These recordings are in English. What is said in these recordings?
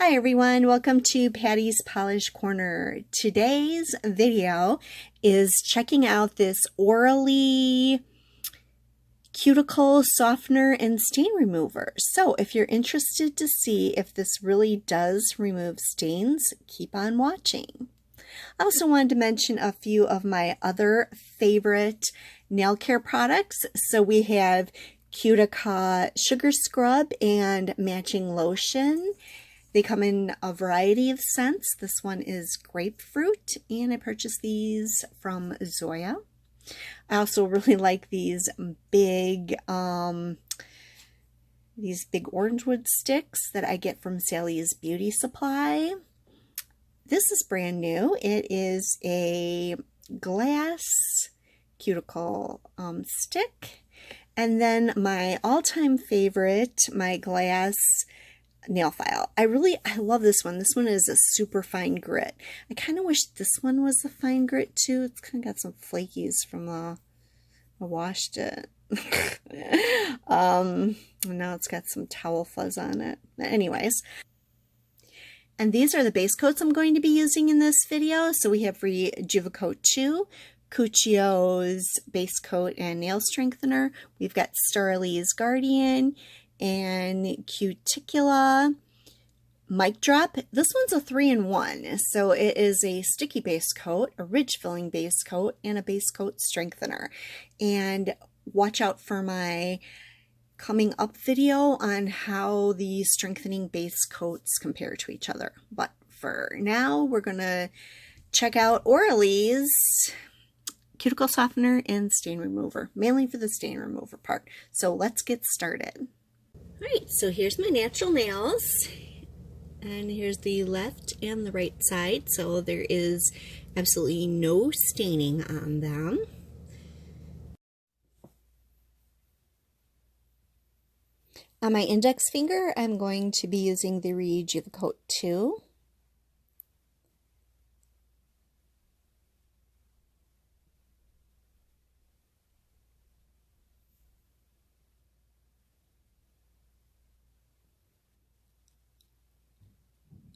Hi everyone, welcome to Patty's Polish Corner. Today's video is checking out this Orly Cuticle Softener and Stain Remover. So if you're interested to see if this really does remove stains, keep on watching. I also wanted to mention a few of my other favorite nail care products. So we have Cuticle Sugar Scrub and Matching Lotion. They come in a variety of scents. This one is grapefruit, and I purchased these from Zoya. I also really like these big orangewood sticks that I get from Sally's Beauty Supply. This is brand new. It is a glass cuticle stick. And then my all-time favorite, my glass nail file. I love this one. This one is a super fine grit. I kind of wish this one was a fine grit too. It's kind of got some flakies from I washed it. And now it's got some towel fuzz on it. But anyways, and these are the base coats I'm going to be using in this video. So we have Rejuvecoat 2, Cuticle's base coat and nail strengthener. We've got Orly's Guardian and Cuticle Mic Drop. This one's a 3-in-1, so it is a sticky base coat, a ridge filling base coat, and a base coat strengthener. And watch out for my coming up video on how the strengthening base coats compare to each other. But for now, we're gonna check out Orly's Cuticle Softener and Stain Remover, mainly for the stain remover part. So let's get started. Alright, so here's my natural nails, and here's the left and the right side, so there is absolutely no staining on them. On my index finger, I'm going to be using the Rejuvecoat 2.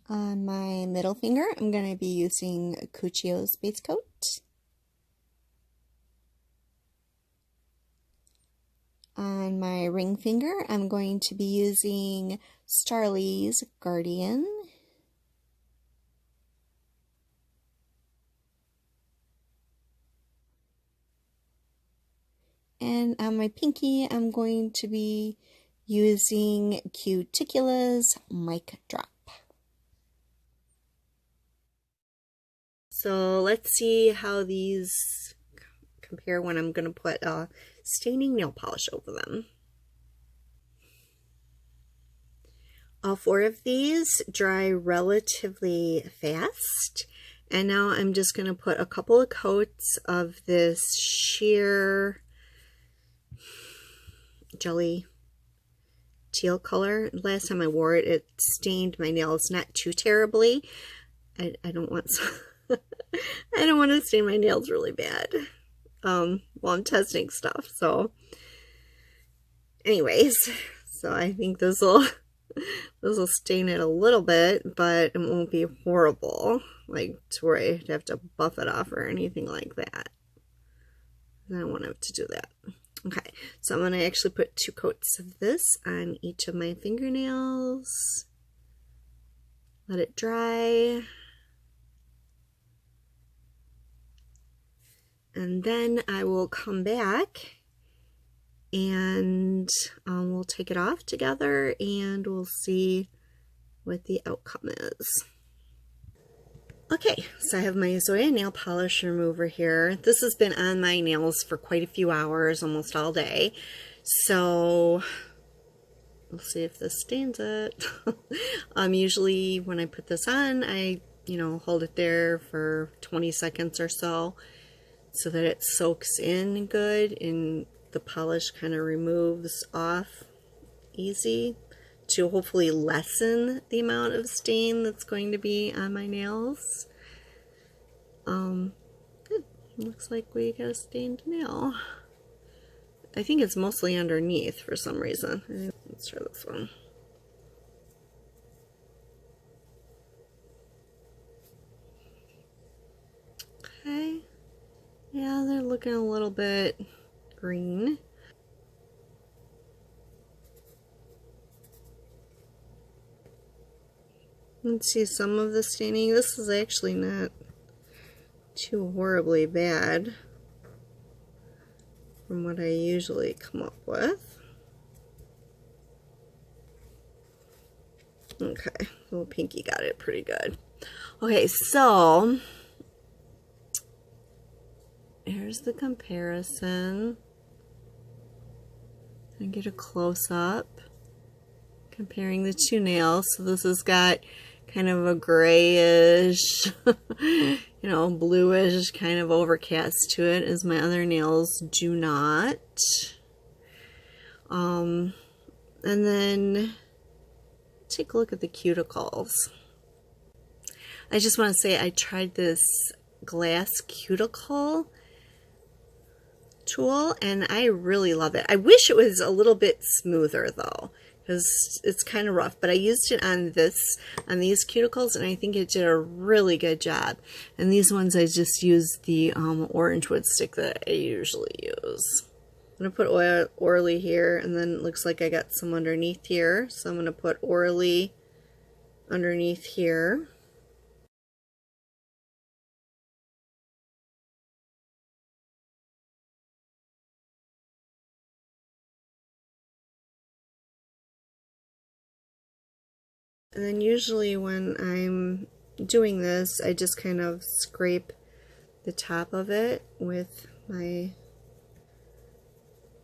On my middle finger, I'm going to be using Cuticle's base coat. On my ring finger, I'm going to be using Orly's Guardian. And on my pinky, I'm going to be using Cuticle's Mic Drop. So let's see how these compare when I'm going to put staining nail polish over them. All four of these dry relatively fast. And now I'm just going to put a couple of coats of this sheer jelly teal color. Last time I wore it, it stained my nails not too terribly. I don't want some I don't want to stain my nails really bad while I'm testing stuff. So anyways, so I think this will stain it a little bit, but it won't be horrible, like to where I'd have to buff it off or anything like that. I don't want to do that. Okay, so I'm going to actually put 2 coats of this on each of my fingernails. Let it dry. And then I will come back and we'll take it off together and we'll see what the outcome is. Okay, so I have my Zoya nail polish remover here. This has been on my nails for quite a few hours, almost all day. So we'll see if this stains it. Usually when I put this on, I hold it there for 20 seconds or so, so that it soaks in good and the polish kind of removes off easy to hopefully lessen the amount of stain that's going to be on my nails. Good. Looks like we got a stained nail. I think it's mostly underneath for some reason. Let's try this one. looking a little bit green. Let's see some of the staining. This is actually not too horribly bad from what I usually come up with. Okay, little Pinky got it pretty good. Okay, so here's the comparison. And get a close-up comparing the two nails. So this has got kind of a grayish, you know, bluish kind of overcast to it, as my other nails do not. And then take a look at the cuticles. I just want to say I tried this glass cuticle tool and I really love it. I wish it was a little bit smoother though, because it's kind of rough, but I used it on these cuticles and I think it did a really good job. And these ones I just used the orange wood stick that I usually use. I'm going to put Orly here, and then it looks like I got some underneath here, so I'm going to put Orly underneath here. And then usually when I'm doing this, I just kind of scrape the top of it with my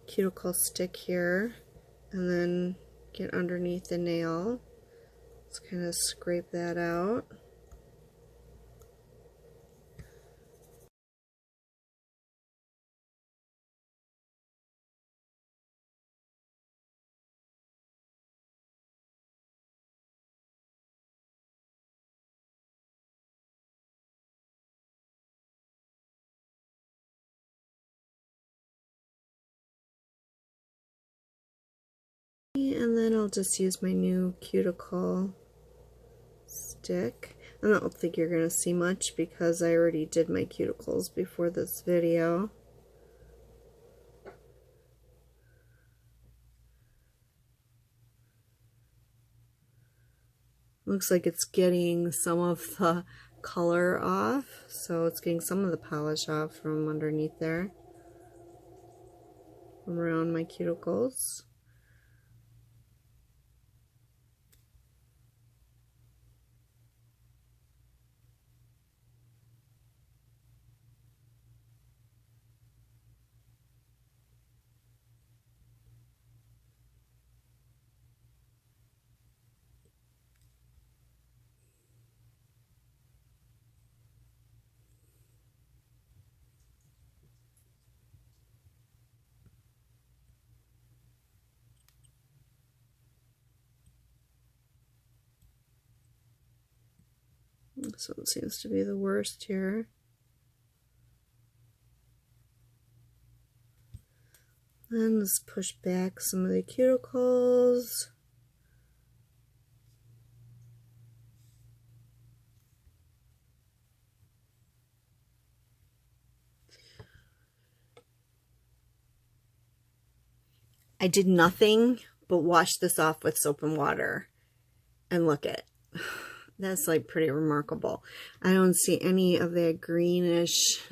cuticle stick here, and then get underneath the nail. Just kind of scrape that out. And then I'll just use my new cuticle stick. I don't think you're going to see much because I already did my cuticles before this video. Looks like it's getting some of the color off, so it's getting some of the polish off from underneath there, from around my cuticles. This one seems to be the worst here. Then let's push back some of the cuticles. I did nothing but wash this off with soap and water, and look at it. That's like pretty remarkable. I don't see any of that greenish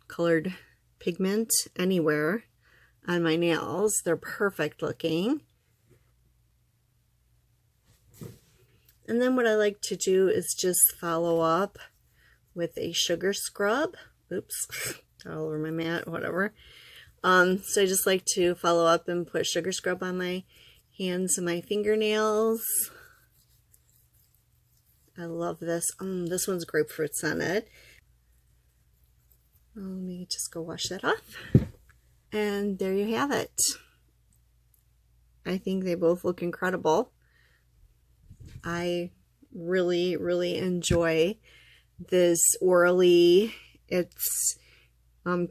colored pigment anywhere on my nails. They're perfect looking. And then what I like to do is just follow up with a sugar scrub. Oops, got all over my mat, whatever. So I just like to follow up and put sugar scrub on my hands and my fingernails. I love this. This one's grapefruit scented. Let me just go wash that off. And there you have it. I think they both look incredible. I really, really enjoy this Orly. It's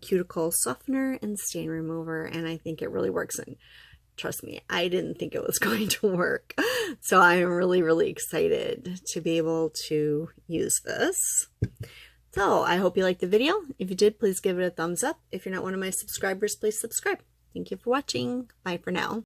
cuticle softener and stain remover, and I think it really works. And trust me, I didn't think it was going to work. So I'm really, really excited to be able to use this. So I hope you liked the video. If you did, please give it a thumbs up. If you're not one of my subscribers, please subscribe. Thank you for watching. Bye for now.